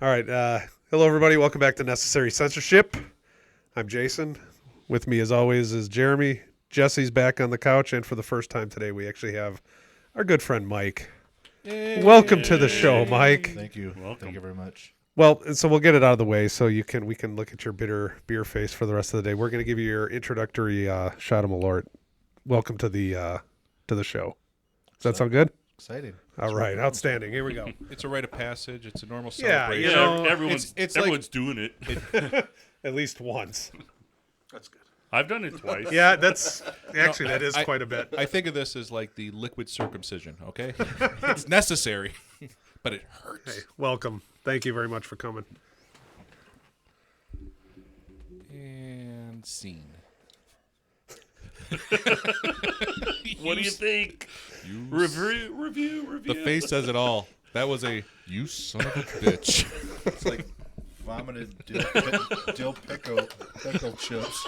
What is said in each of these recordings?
All right. Hello, everybody. Welcome back to Necessary Censorship. I'm Jason. With me, as always, is Jeremy. Jesse's back on the couch, and for the first time today, we actually have our good friend Mike. Yay. Welcome to the show, Mike. Thank you. Welcome. Thank you very much. Well, so we'll get it out of the way, so we can look at your bitter beer face for the rest of the day. We're going to give you your introductory shot of Malort. Welcome to the show. Does that sound good? Exciting. All right, outstanding. Here we go. It's a rite of passage. It's a normal Yeah, celebration. you know, everyone's it's doing it. At least once. That's good. I've done it twice. Yeah, that is quite a bit. I think of this as like the liquid circumcision, okay? It's necessary, but it hurts. Hey, welcome. Thank you very much for coming. And scene. What do you think? Review. The face says it all. That was a, you son of a bitch. It's like vomited dill pickle chips.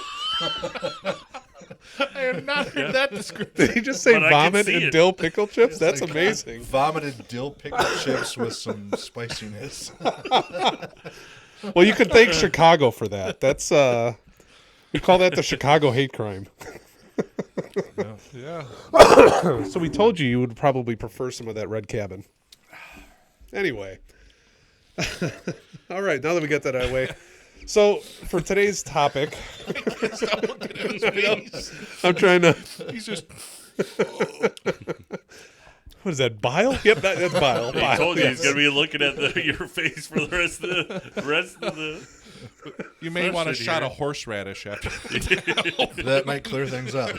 I have not heard that description. Did he just say But I can vomit see and it. dill pickle chips? That's like- amazing. Vomited dill pickle chips with some spiciness. Well, you could thank Chicago for that. That's we call that the Chicago hate crime. Yeah. So we told you would probably prefer some of that red cabin. Anyway. All right, now that we got that out of the way. So for today's topic, I'm trying to. He's just, What is that? Bile? Yep, that's bile. I Bile. told you Yes. he's gonna be looking at your face for the rest of the. you may want a Listen shot here. of horseradish after. That might clear things up.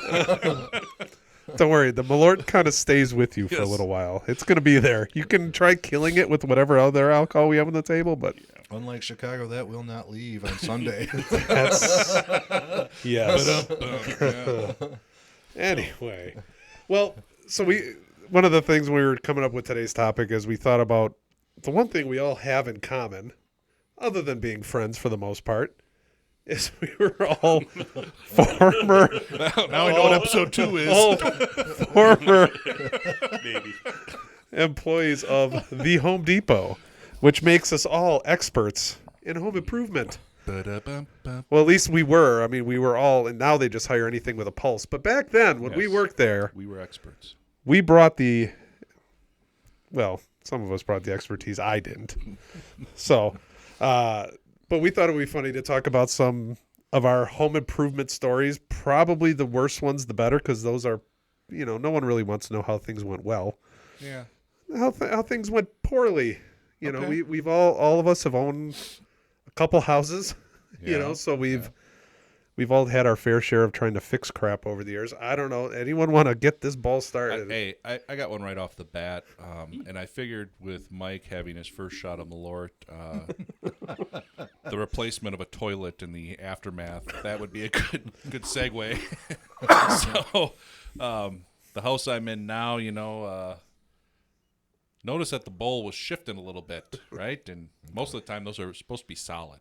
Don't worry, the Malort kind of stays with you for a Yes. little while. It's going to be there. You can try killing it with whatever other alcohol we have on the table, but Unlike Chicago, that will not leave on Sunday. that's yes. Yeah. Anyway, well, so one of the things we were coming up with today's topic is we thought about the one thing we all have in common, other than being friends for the most part, is we were all former Now I know what episode 2 is. former Maybe. employees of the Home Depot, which makes us all experts in home improvement. Ba-da-bum-bum. Well, at least we were. I mean, we were all, and now they just hire anything with a pulse. But back then, when we Yes. worked there, We were experts. we brought some of us brought the expertise. I didn't. So, but we thought it would be funny to talk about some of our home improvement stories. Probably the worst ones, the better, because those are, no one really wants to know how things went well. Yeah. How things went poorly. Okay. We've all of us have owned a couple houses, Yeah. so we've all had our fair share of trying to fix crap over the years. I don't know. Anyone want to get this ball started? I got one right off the bat, and I figured with Mike having his first shot of Malort, the replacement of a toilet in the aftermath, that would be a good segue. So, the house I'm in now, notice that the bowl was shifting a little bit, right? And most of the time, those are supposed to be solid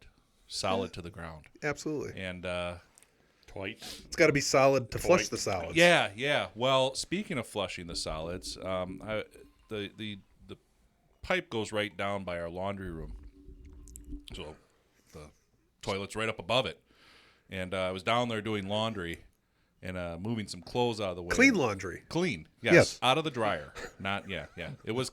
to the ground. Absolutely. And Twite. It's got to be solid to flush the solids. yeah. Well, speaking of flushing the solids, the pipe goes right down by our laundry room, so the toilet's right up above it. And I was down there doing laundry and moving some clothes out of the way. Clean laundry. Clean, yes, Yes. out of the dryer. Not, yeah. It was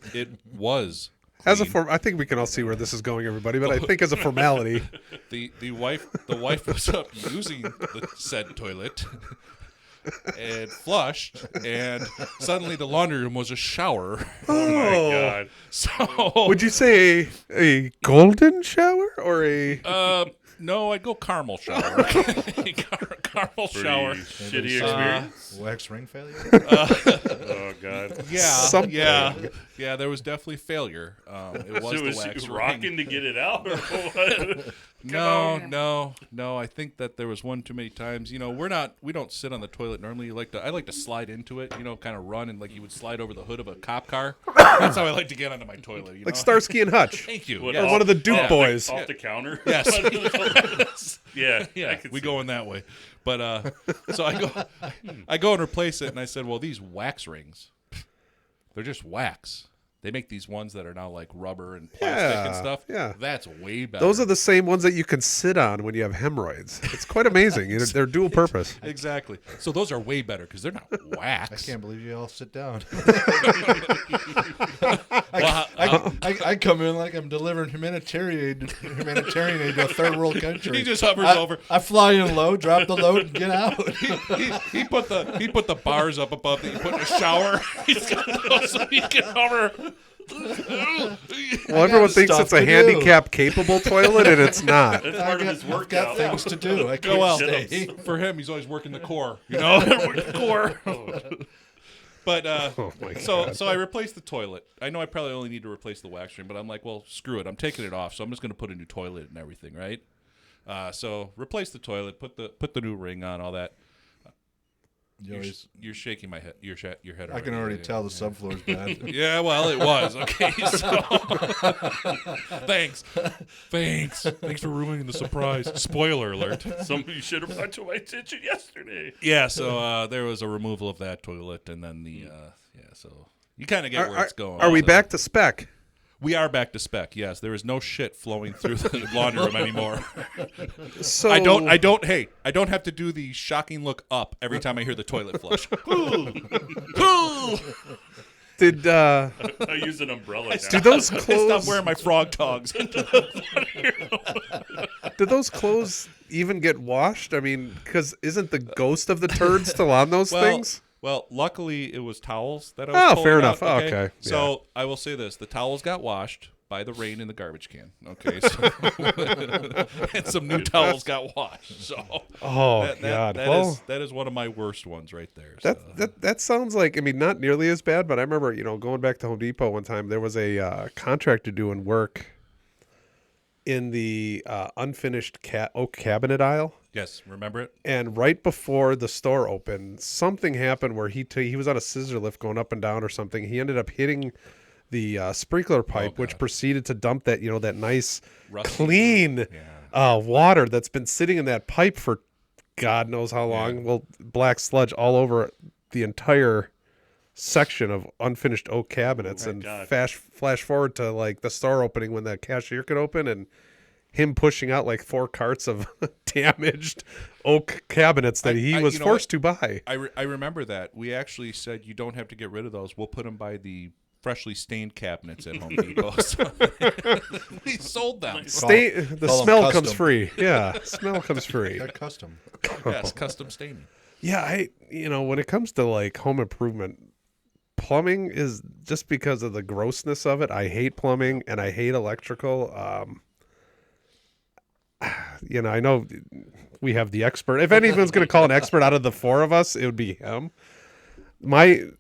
As a clean. I think we can all see where this is going, everybody. But I think as a formality, The wife was up using the said toilet and flushed, and suddenly the laundry room was a shower. Oh my god. So would you say a golden shower or a? no, I'd go caramel shower. Caramel Pretty shower. shitty experience. Wax ring failure? Oh god. Yeah, Something. yeah. There was definitely failure. It was So the was wax she ring. rocking to get it out, or what? No. I think that there was one too many times. We don't sit on the toilet normally. I like to slide into it. Kind of run and like you would slide over the hood of a cop car. That's how I like to get onto my toilet. Like Starsky and Hutch. Thank you. What, Yes. Or one of the Duke off boys. off the counter. Yes. Yeah. I Yeah, could we see going that way. But so I go and replace it, and I said, well, these wax rings, they're just wax. They make these ones that are now like rubber and plastic and stuff. Yeah. That's way better. Those are the same ones that you can sit on when you have hemorrhoids. It's quite amazing. They're dual purpose. Exactly. So those are way better because they're not wax. I can't believe you all sit down. Well, I come in like I'm delivering humanitarian aid to a third world country. He just hovers over. I fly in low, drop the load, and get out. He put the bars up above that you put in a shower. He's got those so he can hover. Well, everyone thinks stuff it's a to do. handicap capable toilet, and it's not. That's part of his I've got workout. things to do. I Oh, can't well, stay. for him, he's always working the core. You know, working the core. But my so I replaced the toilet. I know I probably only need to replace the wax ring, but I'm like, well, screw it. I'm taking it off, so I'm just going to put a new toilet and everything, right? So replace the toilet, put the new ring on, all that. You're shaking my head. Your head. I can already tell the subfloor's bad. Yeah, well, it was okay. So thanks for ruining the surprise. Spoiler alert. Somebody should have brought to my attention yesterday. Yeah, so there was a removal of that toilet, and then the so you kind of get where it's going. Are we So back to spec? We are back to spec. Yes, there is no shit flowing through the laundry room anymore. So I don't have to do the shocking look up every time I hear the toilet flush. Did I use an umbrella now. do those Stop clothes wearing my frog togs. do those clothes even get washed? I mean, because isn't the ghost of the turd still on those things? Well, luckily it was towels that I was Oh, pulling fair out, enough. Oh, okay. So I will say this: the towels got washed by the rain in the garbage can. Okay, so and some new towels got washed. So Oh that God! that is one of my worst ones right there. That sounds like, I mean, not nearly as bad, but I remember, going back to Home Depot one time, there was a contractor doing work in the unfinished oak cabinet aisle. Yes, remember it? And right before the store opened, something happened where he was on a scissor lift going up and down or something. He ended up hitting the sprinkler pipe, which proceeded to dump that, that nice, Rusty. clean water that's been sitting in that pipe for God knows how long. Well, black sludge all over the entire section of unfinished oak cabinets. And God. flash forward to like the store opening when the cashier could open, and him pushing out like 4 carts of damaged oak cabinets that he was forced to buy. I remember that. We actually said you don't have to get rid of those. We'll put them by the freshly stained cabinets at Home Depot. So we sold them. The call 'em smell custom. comes free. Yeah, smell comes free. They're custom. Yes, custom staining. Yeah, when it comes to like home improvement, plumbing is just because of the grossness of it. I hate plumbing and I hate electrical. I know we have the expert. If anyone's going to call an expert out of the 4 of us, it would be him. I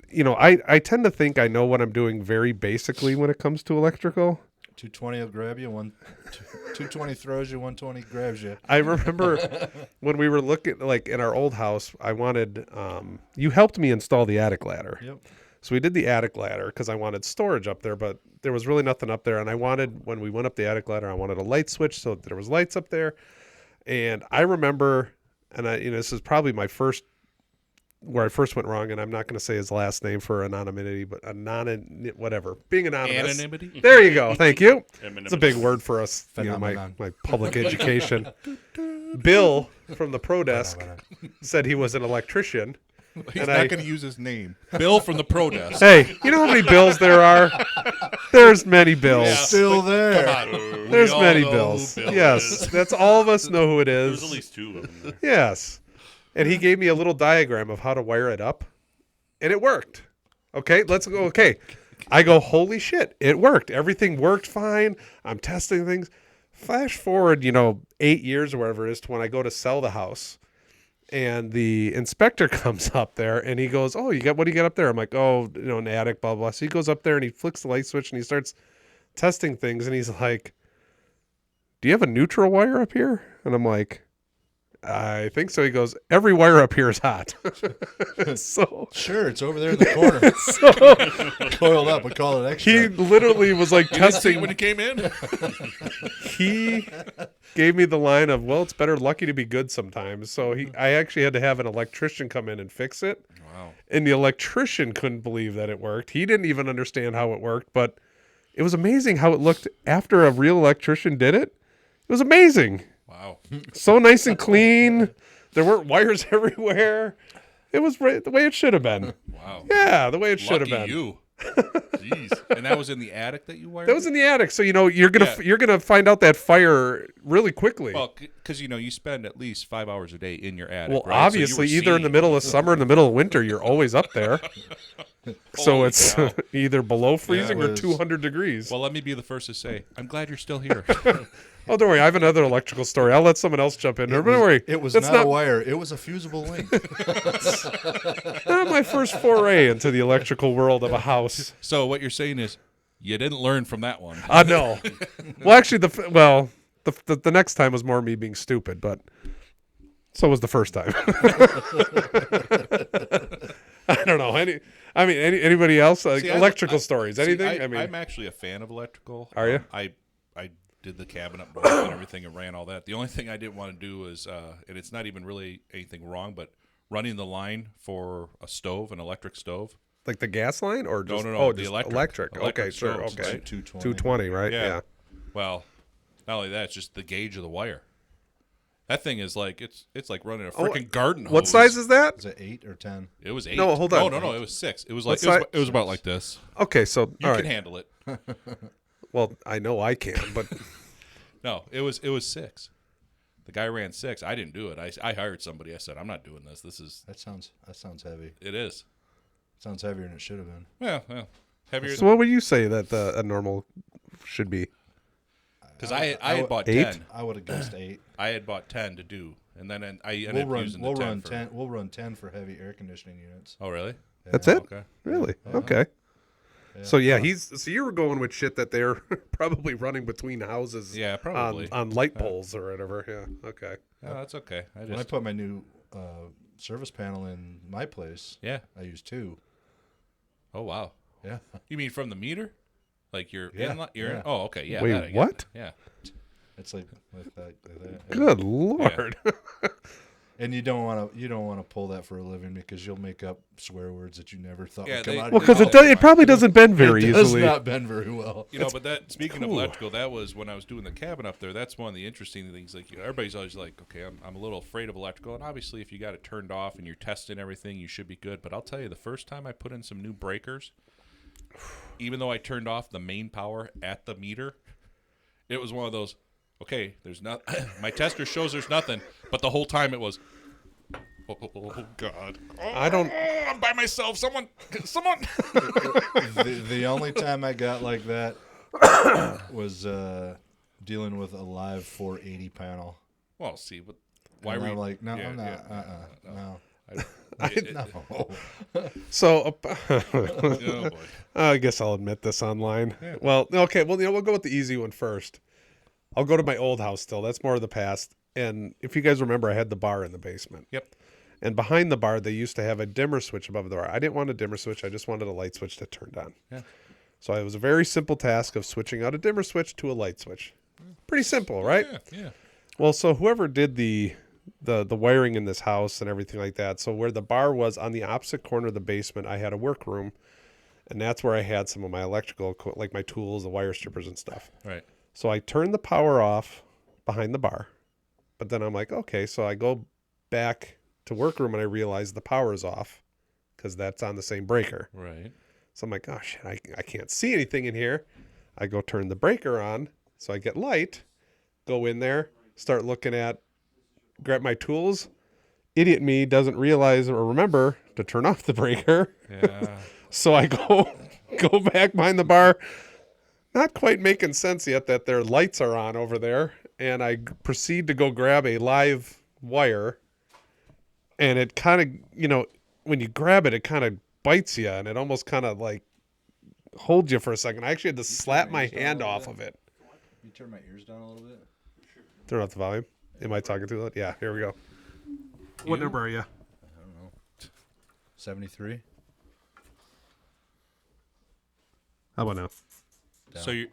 tend to think I know what I'm doing very basically when it comes to electrical. 220 will grab you. 220 throws you. 120 grabs you. I remember when we were looking, like in our old house, I wanted, you helped me install the attic ladder. Yep. So we did the attic ladder because I wanted storage up there, but there was really nothing up there. And I wanted, when we went up the attic ladder, I wanted a light switch so there was lights up there. And I remember, and this is probably where I first went wrong, and I'm not going to say his last name for anonymity, but whatever, being anonymous. Anonymity? There you go. Thank you. It's a big word for us, my Phenomenon. public education. Bill from the Pro Desk said he was an electrician. He's not going to use his name. Bill from the Pro Desk. Hey, you know how many Bills there are? There's many Bills. Yeah. Still there. There's all many know Bills. who Bill Yes, is. that's all of us know who it is. There's at least 2 of them there. Yes. And he gave me a little diagram of how to wire it up, and it worked. Okay, let's go. Okay. I go, holy shit, it worked. Everything worked fine. I'm testing things. Flash forward, 8 years or whatever it is to when I go to sell the house, and the inspector comes up there, and he goes, oh, what do you got up there? I'm like, oh, an attic, blah, blah. So he goes up there, and he flicks the light switch, and he starts testing things, and he's like, do you have a neutral wire up here? And I'm like, I think so. He goes, every wire up here is hot. So Sure, it's over there in the corner. Coiled up. We call it extra. he literally was like See testing. when he came in? gave me the line of, well, it's better lucky to be good sometimes. So I actually had to have an electrician come in and fix it. Wow. And the electrician couldn't believe that it worked. He didn't even understand how it worked, but it was amazing how it looked after a real electrician did it. It was amazing. Wow. So nice and clean. There weren't wires everywhere. It was right the way it should have been. Wow. Yeah, the way it should have Lucky been. you. Jeez. And that was in the attic that you wired? That was in the attic, so you're gonna find out that fire really quickly. Well, because you spend at least 5 hours a day in your attic. Well, right? So you obviously, were either in the seeing- middle of summer or in the middle of winter, you're always up there. So Holy it's cow. either below freezing it or was- 200 degrees. Well, let me be the first to say, I'm glad you're still here. Oh, don't worry. I have another electrical story. I'll let someone else jump in. Don't worry. It was That's not a wire. It was a fusible link. not my first foray into the electrical world of a house. So what you're saying is, you didn't learn from that one. No. Well, actually, the next time was more me being stupid, but so was the first time. I don't know. Anybody else? See, Electrical stories? Anything? I'm actually a fan of electrical. Are you? I did the cabinet board and everything and ran all that. The only thing I didn't want to do is, and it's not even really anything wrong, but running the line for a stove, an electric stove. Like the gas line or just No, oh, the just electric Okay, sure. stoves, Okay. right? 220, right? Yeah. Well, not only that, it's just the gauge of the wire. That thing is like it's like running a freaking garden hose. What size is that? Is it 8 or 10? It was 8. No, hold on. No, it was 6. It was What like size? it was about like this. Okay, so You all can right. handle it. Well, I know I can, but No, it was 6. The guy ran 6. I didn't do it. I hired somebody. I said, I'm not doing this. This is That sounds heavy. it is. Sounds heavier than it should have been. Well, heavier so what would you say that a normal should be? because I had bought 8? 10. I would have guessed 8. I had bought 10 to do, and then I ended We'll up run using the we'll 10 run for, 10. We'll run 10 for heavy air conditioning units. Oh, really? That's it? Okay. Really? Okay. So so you were going with shit that they're probably running between houses. Yeah, probably. on light poles or whatever. Yeah. Okay. Oh, that's okay. When I put my new service panel in my place, Yeah. I used 2. Oh, wow. Yeah. You mean from the meter? Like you're Yeah, in? You're in? yeah. Oh, okay. Yeah. Wait, that I get. what? Yeah. It's like that. Good Lord. And you don't want to pull that for a living because you'll make up swear words that you never thought Yeah, would come they- out. Well, of your because mouth. it probably doesn't bend very It does easily. not bend very well. You know, but that speaking of cool. electrical, that was when I was doing the cabin up there. That's one of the interesting things. Like everybody's always like, okay, I'm a little afraid of electrical, and obviously, if you got it turned off and you're testing everything, you should be good. But I'll tell you, the first time I put in some new breakers, even though I turned off the main power at the meter, it was one of those. Okay, there's not. My tester shows there's nothing, but the whole time it was. Oh God! I don't. Oh, I'm by myself. Someone. The only time I got like that was dealing with a live 480 panel. Well, see, but why And were I'm you like, no, yeah, I'm not. yeah, No. So oh boy. I guess I'll admit this online. Well, okay. Well, we'll go with the easy one first. I'll go to my old house still. That's more of the past. And if you guys remember, I had the bar in the basement. Yep. And behind the bar, they used to have a dimmer switch above the bar. I didn't want a dimmer switch. I just wanted a light switch that turned on. Yeah. So it was a very simple task of switching out a dimmer switch to a light switch. Pretty simple, right? Yeah. Well, so whoever did the wiring in this house and everything like that. So where the bar was on the opposite corner of the basement, I had a workroom, and that's where I had some of my electrical, like my tools, the wire strippers and stuff. Right. So I turned the power off behind the bar, but then I'm like, okay, so I go back to workroom and I realize the power is off because that's on the same breaker. Right. So I'm like, oh shit, I can't see anything in here. I go turn the breaker on, so I get light, go in there, start looking at, grab my tools. Idiot me doesn't realize or remember to turn off the breaker. Yeah. So I go back behind the bar, not quite making sense yet that their lights are on over there, and I proceed to go grab a live wire, and it kind of, when you grab it, it kind of bites you, and it almost kind of like holds you for a second. I actually had to slap my hand off of it. You turn my ears down a little bit. Turn off the volume. Am I talking too loud? Yeah, here we go. What number are you? I don't know. 73. How about now?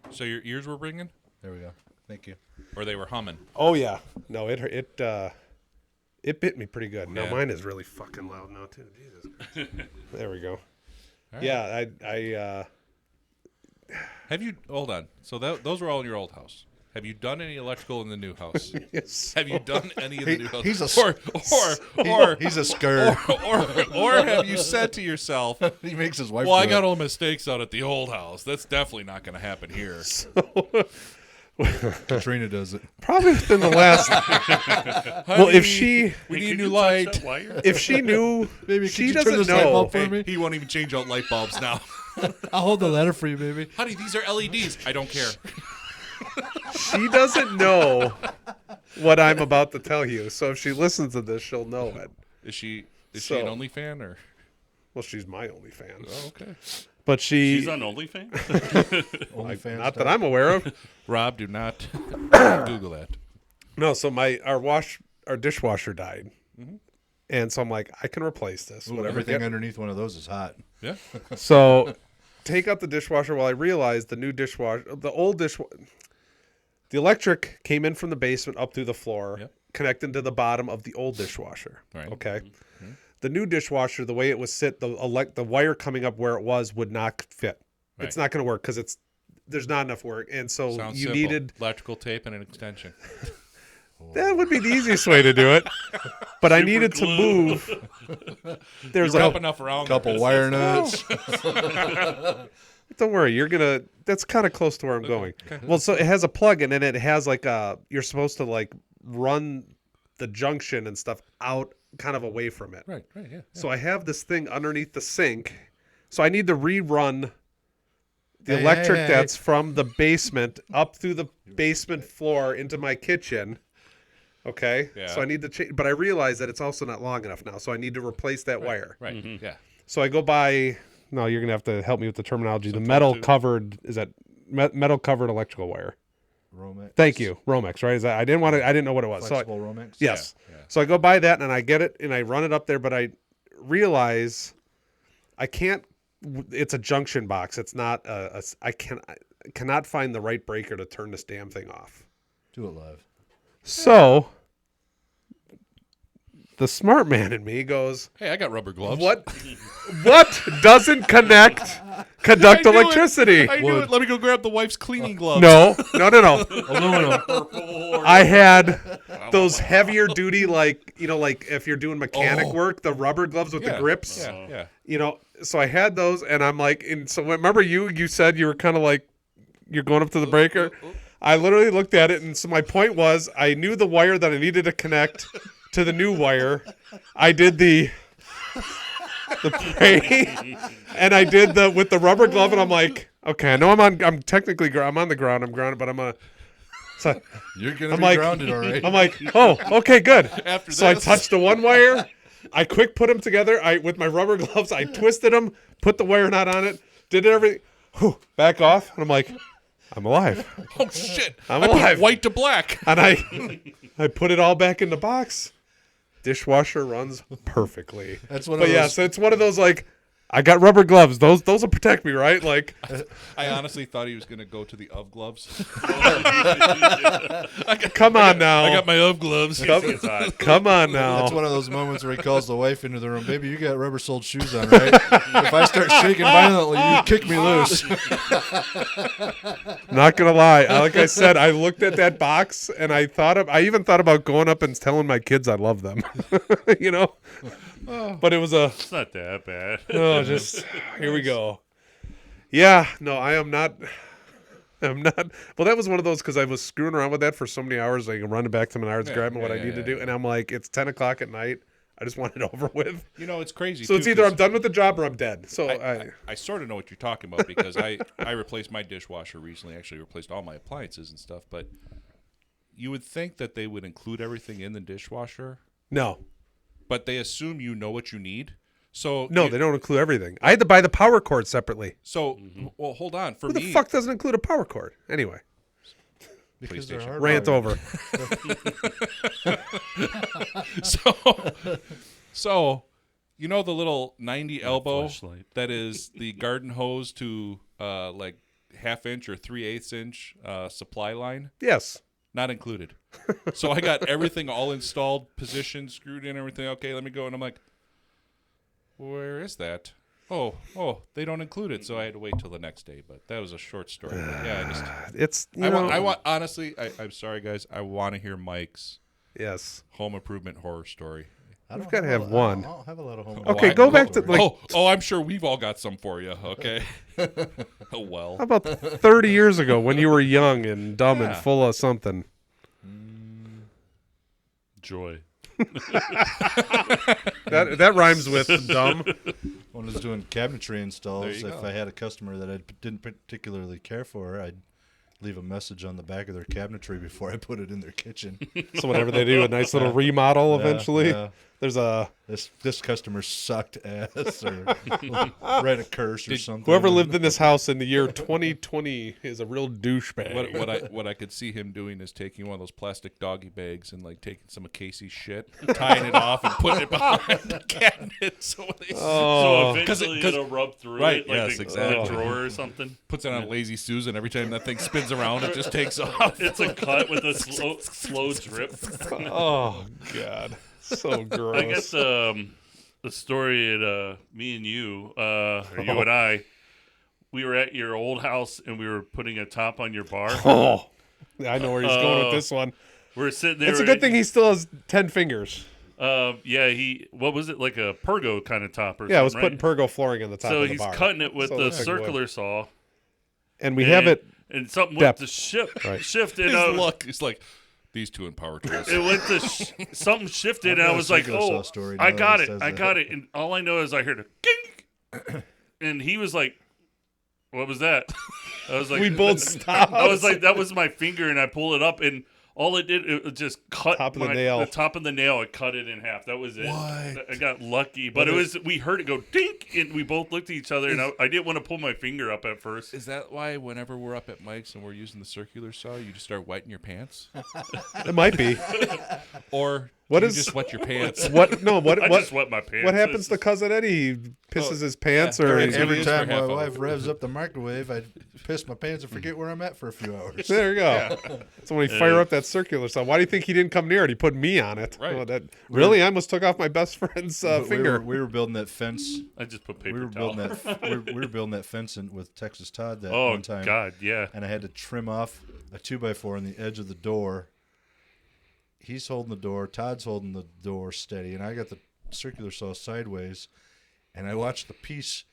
So your ears were ringing? There we go. Thank you. Or they were humming. Oh yeah, no, it bit me pretty good. Now Yeah. mine is really fucking loud now too. Jesus Christ. There we go. right. Yeah, I Have you, hold on. So those were all in your old house. Have you done any electrical in the new house? yes. Have you done any in the new house? He's a he's a skirt. or have you said to yourself, He makes his wife. well, I do got it. all the mistakes out at the old house. That's definitely not going to happen here. Katrina does it. Probably within the last. Well, if she We need Can a new you touch light. that wire? if she knew, Baby, she could you turn doesn't this light know. bulb for Hey, me? he won't even change out light bulbs now. I'll hold the ladder for you, baby. Honey, these are LEDs. I don't care. She doesn't know what I'm about to tell you. So if she listens to this, she'll know it. Is she an So- only fan or? Well, she's my only fan, Oh, okay. but She's she on OnlyFans? OnlyFans not that I'm aware of. Rob, do not Google that. No, so our dishwasher died, and so I'm like, I can replace this. Ooh, Whatever. everything underneath one of those is hot. Yeah. So take out the dishwasher. While I realized the new dishwasher, the old dishwasher, the electric came in from the basement up through the floor, Yep. connecting to the bottom of the old dishwasher. Right. Okay. The new dishwasher, the way it was sit, the wire coming up where it was would not fit. Right. It's not going to work because there's not enough work, and so Sounds you simple. needed. Electrical tape and an extension. That would be the easiest way to do it, but I needed to glue. move. There's You're up a enough around. Couple there. wire nuts. Don't worry, that's kind of close to where I'm going. Well, so it has a plug and then it has like you're supposed to like run the junction and stuff out kind of away from it. Right. Yeah. So I have this thing underneath the sink. So I need to rerun the Hey, electric hey, hey. that's from the basement up through the basement floor into my kitchen. Okay. Yeah. So I need to change, but I realize that it's also not long enough now. So I need to replace that wire. Right. Yeah. So I go by. No, you're gonna have to help me with the terminology. The Some metal 22. covered is that metal covered electrical wire. Romex. Thank you, Romex. Right? Is that I didn't know what it was. So Flexible Romex. yes. Yeah. So I go by that and I get it and I run it up there, but I realize I can't. It's a junction box. It's not I cannot find the right breaker to turn this damn thing off. Do it live. So the smart man in me goes, Hey, I got rubber gloves. What doesn't conduct I knew it. I I knew it. Let me go grab the wife's cleaning gloves. No. Aluminum. I had those heavier duty, like if you're doing mechanic work, the rubber gloves with the grips. Yeah. So I had those, and I'm like, and so remember you said you were kind of like, you're going up to the breaker. I literally looked at it, and so my point was, I knew the wire that I needed to connect to the new wire. I did the pray, and I did with the rubber glove, and I'm like, okay, I know I'm technically I'm on the ground, I'm grounded, but I'm gonna. So You're gonna I'm be like- grounded, all right. I'm like, oh, okay, good. After So I this. touched the one wire. I quick put them together. With my rubber gloves, I twisted them, put the wire knot on it, did everything. Whew, back off, and I'm like, I'm alive. Oh shit! I'm I put alive. white to black. And I put it all back in the box. Dishwasher runs perfectly. That's one of But yeah, those. so it's one of those like, I got rubber gloves. Those will protect me, right? Like, I honestly thought he was going to go to the of gloves. come on now. I got my of gloves. It's hot. Come on now. That's one of those moments where he calls the wife into the room. Baby, you got rubber-soled shoes on, right? If I start shaking violently, you kick me loose. Not gonna lie, like I said, I looked at that box and I even thought about going up and telling my kids I love them, But it was It's not that bad. just here we go. Yeah, no, I am not. I'm not. Well, that was one of those because I was screwing around with that for so many hours. Like running back to Menards, grabbing what I need to do, and I'm like, it's 10 o'clock at night. I just want it over with. It's crazy. So it's either I'm done with the job or I'm dead. So I sort of know what you're talking about because I replaced my dishwasher recently. Actually, replaced all my appliances and stuff. But you would think that they would include everything in the dishwasher, no. but they assume you know what you need. So No, they don't include everything. I had to buy the power cord separately. So well, hold on. For Who me, the fuck doesn't include a power cord? Anyway, Because they're PlayStation. hard rant wired. over. So you know the little 90 elbow fleshlight. that is the garden hose to like 1/2 inch or 3/8 inch supply line. Yes. Not included. So I got everything all installed, positioned, screwed in, everything. Okay, let me go. And I'm like, where is that? Oh, they don't include it. So I had to wait till the next day. But that was a short story. But yeah, It's, I want honestly, I'm sorry, guys. I want to hear Mike's yes. home improvement horror story. We've got to have one. I don't have a lot of home. Okay, Why- go back to, like, I'm sure we've all got some for you. Okay. Oh, well. how about 30 years ago when you were young and dumb and Yeah. full of something? Joy. That rhymes with dumb. When I was doing cabinetry installs, There you if go. I had a customer that I didn't particularly care for, I'd leave a message on the back of their cabinetry before I put it in their kitchen. So whenever they do a nice little remodel, Yeah, eventually, yeah. there's a This customer sucked ass, or write a curse or something. whoever lived in this house in the year 2020 is a real douchebag. What I could see him doing is taking one of those plastic doggy bags and like taking some of Casey's shit, tying it off, and putting it behind the cabinet. So when they So Oh, eventually 'cause- it'll rub through right, it, like yes, the exactly. drawer or something. puts it on a lazy Susan, every time that thing spins around, it just takes off. It's a cut with a slow drip. oh God, so gross. I guess the story at me and you, or you and I, we were at your old house and we were putting a top on your bar. Oh, I know where he's going with this one. We're sitting there. It's a good thing he still has 10 fingers. What was it, like a pergo kind of top or Yeah, I was something, putting pergo flooring on the top So of the he's bar. cutting it with So it the looks like wood. circular saw. And we have it. And something depth. went to shift. Right. Shifted. His look, he's like, these two in power tools. It went to something shifted, I've and I got a was like, circular saw "Oh, story now I that got he it, says I that. got it." And all I know is I heard a "kink," and he was like, "What was that?" I was like, We both stopped. I was like, "That was my finger," and I pulled it up, and all it did, it just cut Top of the nail. The top of the nail. It cut it in half. That was it. What? I got lucky, but it was. We heard it go dink, and we both looked at each other, and I didn't want to pull my finger up at first. Is that why whenever we're up at Mike's and we're using the circular saw, you just start wetting your pants? It might be. Or What do you is- just wet your pants? What? No. What? I What? just wet my pants. What happens to Cousin Eddie? He pisses his pants, yeah, or during he's every- Every It is for time my half hour. wife revs up the microwave, I piss my pants and forget where I'm at for a few hours. there you go. So when he fire up that circular saw, why do you think he didn't come near it? He put me on it. Right. Oh, that really, I almost took off my best friend's But finger. We were building that fence. I just put We paper were towel. building that. We were building that fence with Texas Todd that Oh one time. God, yeah. And I had to trim off a 2x4 on the edge of the door. He's holding the door. Todd's holding the door steady, and I got the circular saw sideways, and I watched the piece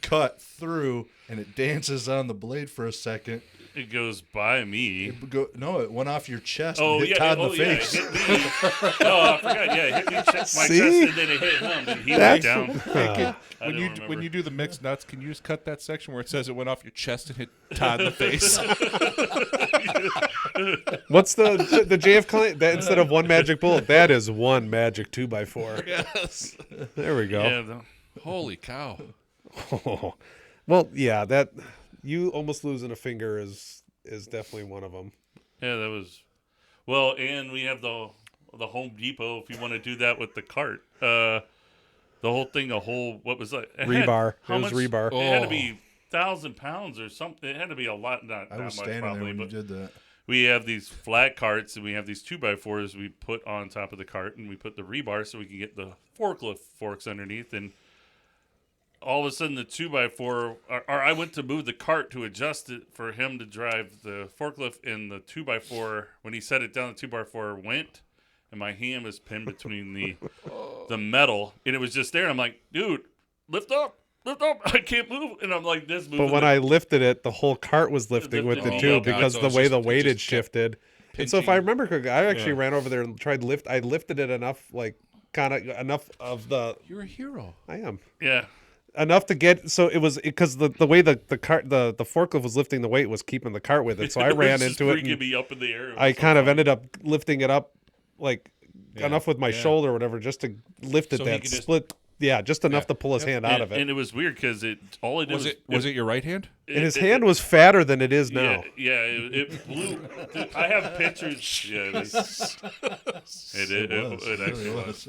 cut through, and it dances on the blade for a second. It goes by me. No, it went off your chest Oh and hit yeah, Todd in the face. It hit me. Oh, I forgot. Yeah, it hit me my See? chest, and then it hit him, and he went That's- down. I When don't you remember. do the mixed nuts, can you just cut that section where it says it went off your chest and hit Todd in the face? What's the JF client? That instead of one magic bullet, that is one magic 2x4. Yes. There we go. Yeah, Holy cow. Oh. Well, yeah, that you almost losing a finger is definitely one of them. yeah, that was. Well, and we have the Home Depot. If you want to do that with the cart, the whole thing, what was that? Rebar. How It was much? rebar. It had to Oh. be 1,000 pounds or something. It had to be a lot. Not I that was much standing probably, there when you but did that. we have these flat carts and we have these 2x4s we put on top of the cart, and we put the rebar so we can get the forklift forks underneath. And all of a sudden, the 2x4, or I went to move the cart to adjust it for him to drive the forklift, and the 2x4, when he set it down, the 2x4 went, and my hand was pinned between the metal, and it was just there. And I'm like, dude, lift up. I can't move. And I'm like this moving. But when I lifted it, the whole cart was lifting with lifted it me too up. because So the it's way just- the it weightage just kept shifted. And so if I pinching. remember correctly, I actually ran over there and tried lift. I lifted it enough, like kind of enough of the. You're a hero. I am. yeah. Enough to get so it was because the way the cart the forklift was lifting the weight was keeping the cart with it. So I It was ran just into it. freaking And me up in the air. It was I so kind of funny. ended up lifting it up like enough with my yeah. shoulder or whatever just to lift it So he that could just- split. Yeah, just enough Yeah. to pull his hand out of it. And it was weird because all it did Was it your right hand? And his hand was fatter than it is now. Yeah, it blew. Dude, I have pictures. Yeah, it actually was.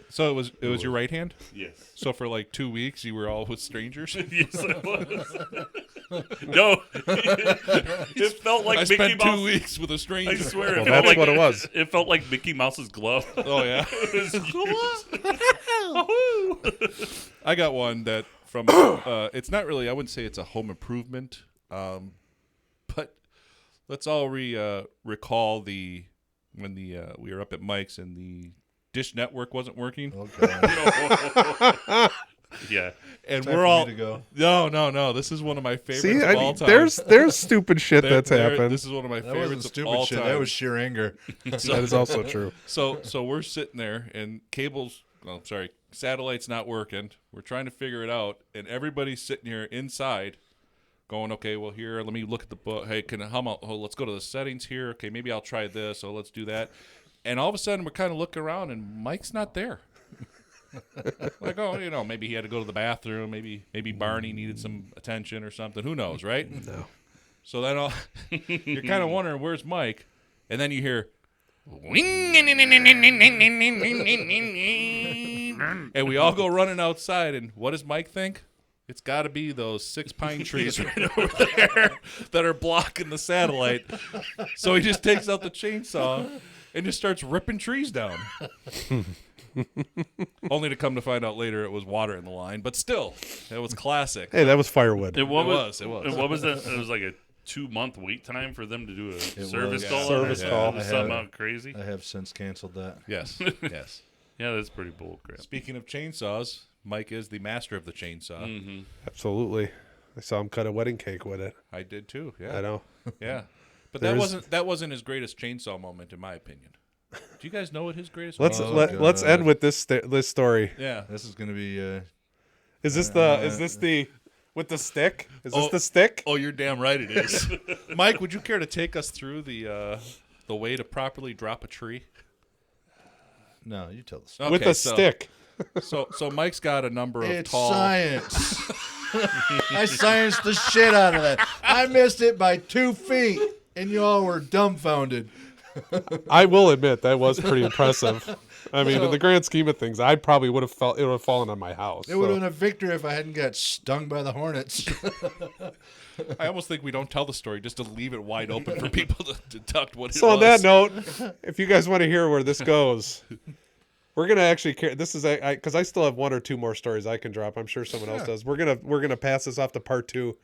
So it was your right hand? Yes. So for like 2 weeks you were all with strangers? Yes, it was. No, it felt like I Mickey spent Mouse. 2 weeks with a stranger. I swear, Well, it felt that's like what it was. It felt like Mickey Mouse's glove. Oh yeah. It was I got one that from. It's not really. I wouldn't say it's a home improvement, but let's all recall when we were up at Mike's and the Dish Network wasn't working, Oh, God. yeah. and Time we're for all me to go. No. This is one of my favorites See, of all time. there's stupid shit that's happened. This is one of my That wasn't favorites of stupid all shit. time. That was sheer anger. That is also true. So we're sitting there and satellite's not working. We're trying to figure it out, and everybody's sitting here inside going, okay, well, here, let me look at the book. Hey, let's go to the settings here. Okay, maybe I'll try this. So let's do that. And all of a sudden, we're kind of looking around, and Mike's not there. Like, maybe he had to go to the bathroom. Maybe Barney needed some attention or something. Who knows, right? No. So then you're kind of wondering, where's Mike? And then you hear, and we all go running outside, and what does Mike think? It's got to be those 6 pine trees right over there that are blocking the satellite. So he just takes out the chainsaw and just starts ripping trees down. Only to come to find out later it was water in the line, but still, it was classic. Hey, that was firewood. It was. It was. And what was that? It was like a 2-month wait time for them to do a service was. call. Service call. It was something out crazy. I have since canceled that. Yes, yes. Yeah, that's pretty bull crap. Speaking of chainsaws, Mike is the master of the chainsaw. Mm-hmm. Absolutely. I saw him cut a wedding cake with it. I did too. Yeah, I know. yeah. But There's- that wasn't his greatest chainsaw moment, in my opinion. Do you guys know what his greatest? Let's moment Oh, let's God. end with this story. Yeah. This is going to be. Is this the with the stick? Is this Oh. the stick? Oh, you're damn right it is. Mike, would you care to take us through the way to properly drop a tree? No, you tell the story. With Okay, a so- stick. So Mike's got a number of It's tall. science. I scienced the shit out of that. I missed it by 2 feet, and you all were dumbfounded. I will admit that was pretty impressive. I mean, in the grand scheme of things, I probably would have felt it would have fallen on my house. It would have so. been a victory if I hadn't got stung by the hornets. I almost think we don't tell the story just to leave it wide open for people to deduct what it So was. on that note, if you guys want to hear where this goes, we're gonna actually this is because I still have 1 or 2 more stories I can drop. I'm sure someone else does. We're gonna pass this off to part 2,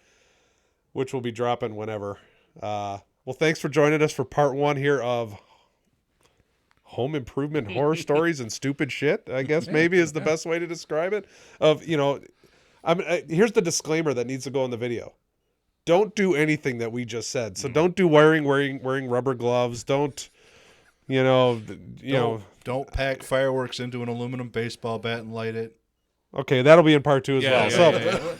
which will be dropping whenever. Well, thanks for joining us for part 1 here of home improvement horror stories and stupid shit. I guess maybe is the best way to describe it. Here's the disclaimer that needs to go in the video. Don't do anything that we just said. So don't do wearing rubber gloves. Don't Don't pack fireworks into an aluminum baseball bat and light it. Okay, that'll be in part 2 as Yeah, well. yeah, So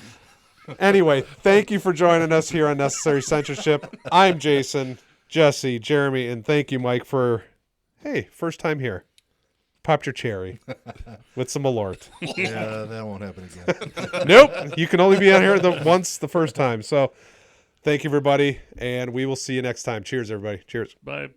yeah. anyway, thank you for joining us here on Necessary Censorship. I'm Jason, Jesse, Jeremy, and thank you, Mike, for first time here. Popped your cherry with some Malort. Yeah, that won't happen again. Nope, you can only be on here the first time. So thank you, everybody, and we will see you next time. Cheers, everybody. Cheers. Bye.